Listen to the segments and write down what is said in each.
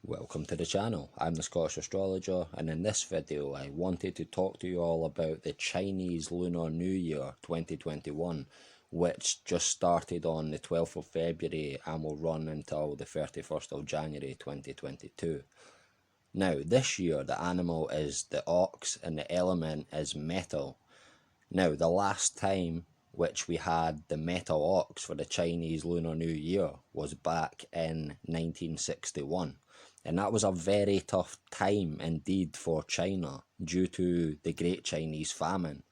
Welcome to the channel. I'm the Scottish Astrologer, and in this video I wanted to talk to you all about the Chinese Lunar New Year 2021, which just started on the 12th of February and will run until the 31st of January 2022. Now, this year the animal is the ox and the element is metal. Now, the last time which we had the metal ox for the Chinese Lunar New Year was back in 1961. And that was a very tough time indeed for China due to the Great Chinese Famine,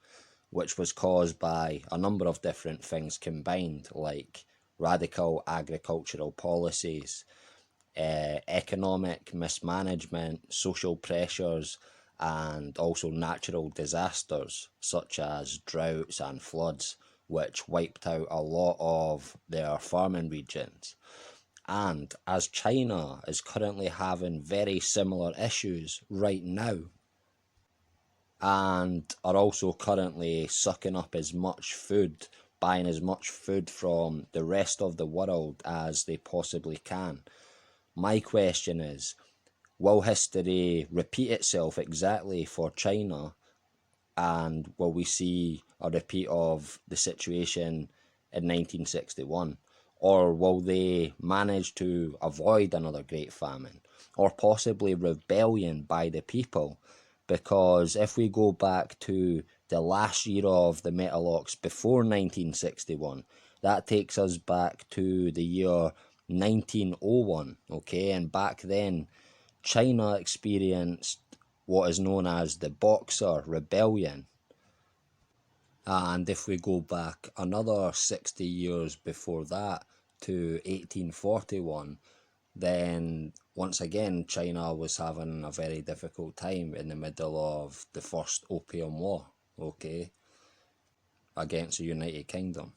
which was caused by a number of different things combined, like radical agricultural policies, economic mismanagement, social pressures, and also natural disasters such as droughts and floods, which wiped out a lot of their farming regions. And as China is currently having very similar issues right now, and are also currently sucking up as much food, buying as much food from the rest of the world as they possibly can. My question is, will history repeat itself exactly for China, and will we see a repeat of the situation in 1961? Or will they manage to avoid another great famine, or possibly rebellion by the people? Because if we go back to the last year of the metal ox before 1961, that takes us back to the year 1901, okay? And back then, China experienced what is known as the Boxer Rebellion. And if we go back another 60 years before that to 1841, then once again China was having a very difficult time in the middle of the First Opium War, okay, against the United Kingdom.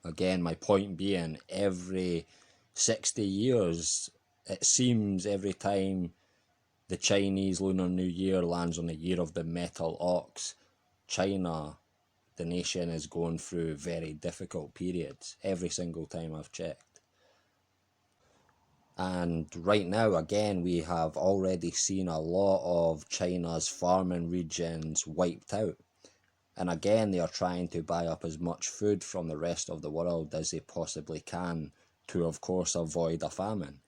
Again, my point being, every 60 years, it seems every time the Chinese Lunar New Year lands on the year of the metal ox, China, the nation, is going through very difficult periods every single time I've checked. And right now, again, we have already seen a lot of China's farming regions wiped out. And again, they are trying to buy up as much food from the rest of the world as they possibly can to, of course, avoid a famine.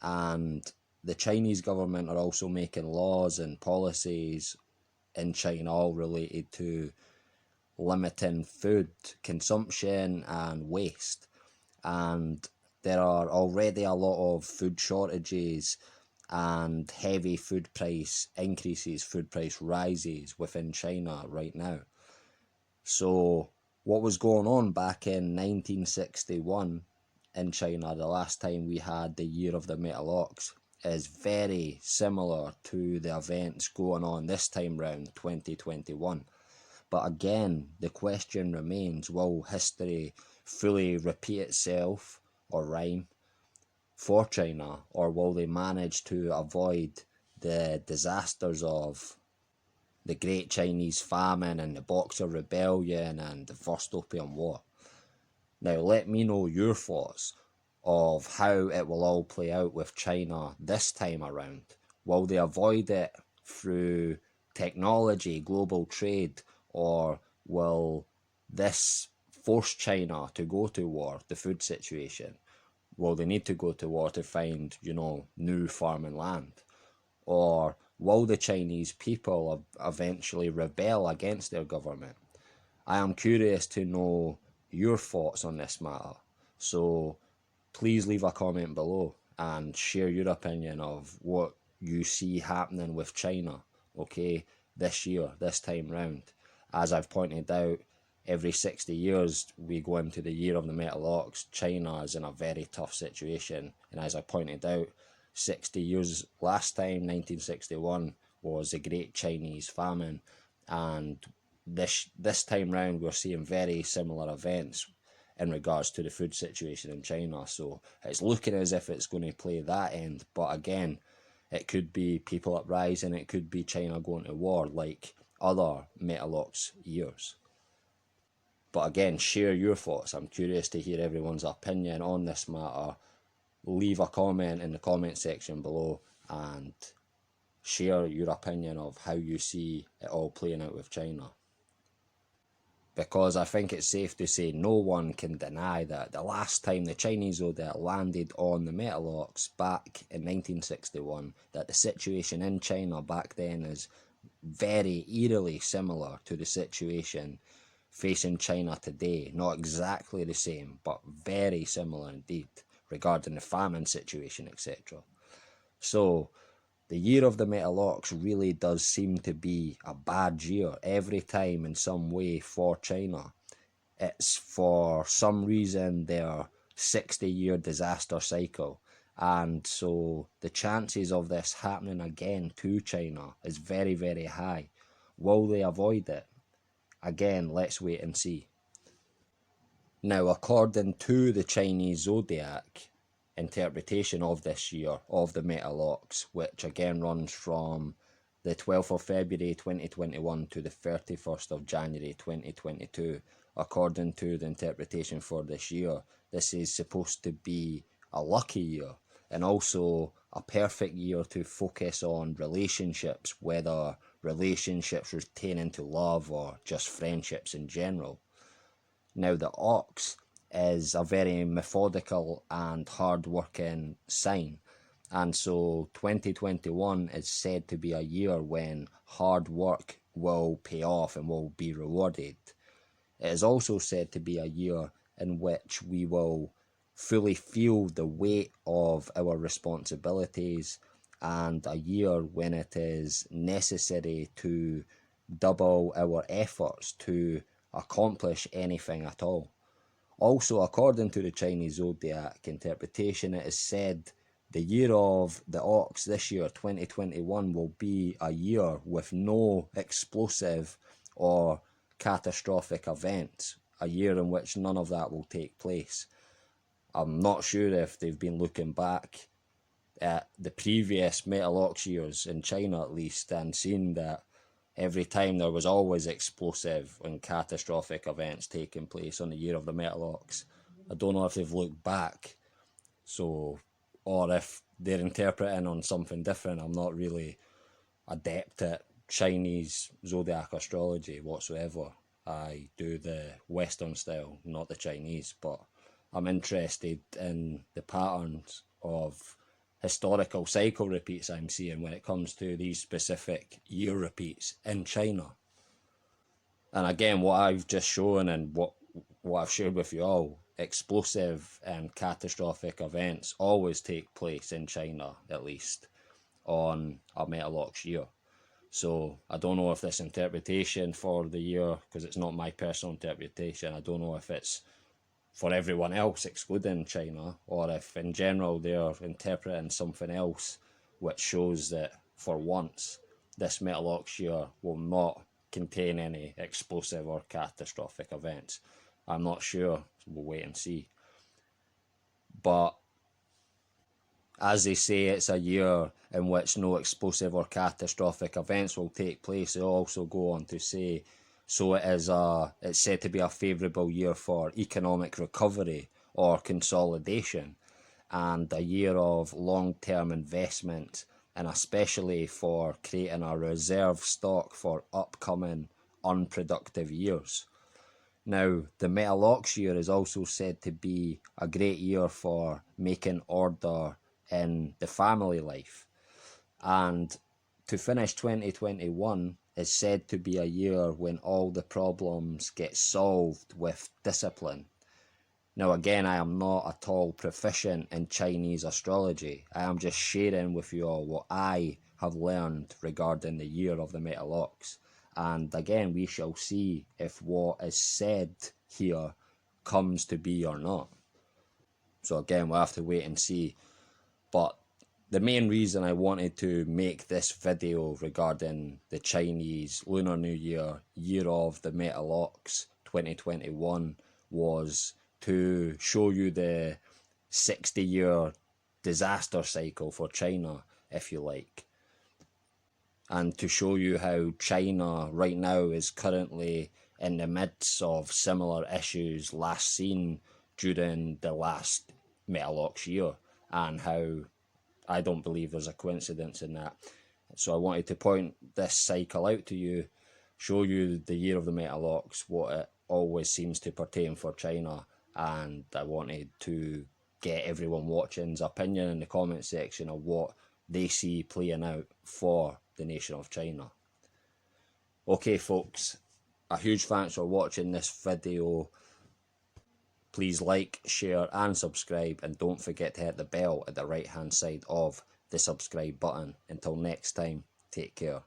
And the Chinese government are also making laws and policies in China all related to limiting food consumption and waste. And there are already a lot of food shortages and heavy food price increases, food price rises within China right now. So what was going on back in 1961 in China, the last time we had the year of the metal ox, is very similar to the events going on this time round 2021. But again, the question remains, will history fully repeat itself or rhyme for China, or will they manage to avoid the disasters of the Great Chinese Famine and the Boxer Rebellion and the First Opium War? Now let me know your thoughts of how it will all play out with China this time around. Will they avoid it through technology, global trade, or will this force China to go to war, the food situation? Will they need to go to war to find, new farming land? Or will the Chinese people eventually rebel against their government? I am curious to know your thoughts on this matter. So please leave a comment below and share your opinion of what you see happening with China, okay, this year, this time round. As I've pointed out, every 60 years we go into the year of the metal ox. China is in a very tough situation. And as I pointed out, 60 years last time, 1961, was the Great Chinese Famine. And this time round we're seeing very similar events in regards to the food situation in China. So it's looking as if it's going to play that end. But again, it could be people uprising, it could be China going to war like other metal ox years. But again, share your thoughts. I'm curious to hear everyone's opinion on this matter. leave a comment in the comment section below and share your opinion of how you see it all playing out with China. Because I think it's safe to say no one can deny that the last time the Chinese zodiac landed on the metal ox back in 1961, that the situation in China back then is very eerily similar to the situation facing China today. Not exactly the same, but very similar indeed regarding the famine situation, etc. So the year of the metal ox really does seem to be a bad year every time in some way for China. It's for some reason their 60-year disaster cycle, and so the chances of this happening again to China is very, very high. Will they avoid it? Again, let's wait and see. Now, according to the Chinese zodiac interpretation of this year of the metal ox, which again runs from the 12th of February 2021 to the 31st of January 2022, according to the interpretation for this year, this is supposed to be a lucky year and also a perfect year to focus on relationships, whether relationships pertaining to love or just friendships in general. Now, the ox is a very methodical and hard-working sign, and so 2021 is said to be a year when hard work will pay off and will be rewarded. It is also said to be a year in which we will fully feel the weight of our responsibilities, and a year when it is necessary to double our efforts to accomplish anything at all. Also, according to the Chinese zodiac interpretation, it is said the year of the ox this year, 2021, will be a year with no explosive or catastrophic events, a year in which none of that will take place. I'm not sure if they've been looking back at the previous metal ox years in China at least and seen that every time there was always explosive and catastrophic events taking place on the year of the metal ox. I don't know if they've looked back, so, or if they're interpreting on something different. I'm not really adept at Chinese zodiac astrology whatsoever. I do the Western style, not the Chinese, but I'm interested in the patterns of historical cycle repeats I'm seeing when it comes to these specific year repeats in China. And again, what I've just shown and what I've shared with you all, explosive and catastrophic events always take place in China, at least, on a metal ox year. So I don't know if this interpretation for the year, because it's not my personal interpretation, I don't know if it's for everyone else excluding China, or if in general they're interpreting something else which shows that for once this metal ox year will not contain any explosive or catastrophic events. I'm not sure, we'll wait and see. But as they say, it's a year in which no explosive or catastrophic events will take place. They also go on to say, so it's said to be a favourable year for economic recovery or consolidation, and a year of long-term investment, and especially for creating a reserve stock for upcoming unproductive years. Now, the metal ox year is also said to be a great year for making order in the family life. And to finish 2021 is said to be a year when all the problems get solved with discipline. Now, again, I am not at all proficient in Chinese astrology. I am just sharing with you all what I have learned regarding the year of the metal ox. And again, we shall see if what is said here comes to be or not. So again, we'll have to wait and see. But the main reason I wanted to make this video regarding the Chinese Lunar New Year, year of the metal ox 2021, was to show you the 60-year disaster cycle for China, if you like, and to show you how China right now is currently in the midst of similar issues last seen during the last metal ox year. and how I don't believe there's a coincidence in that. So I wanted to point this cycle out to you, show you the year of the metal ox, what it always seems to pertain for China, and I wanted to get everyone watching's opinion in the comment section of what they see playing out for the nation of China. Okay folks, a huge thanks for watching this video. Please like, share and subscribe, and don't forget to hit the bell at the right hand side of the subscribe button. Until next time, take care.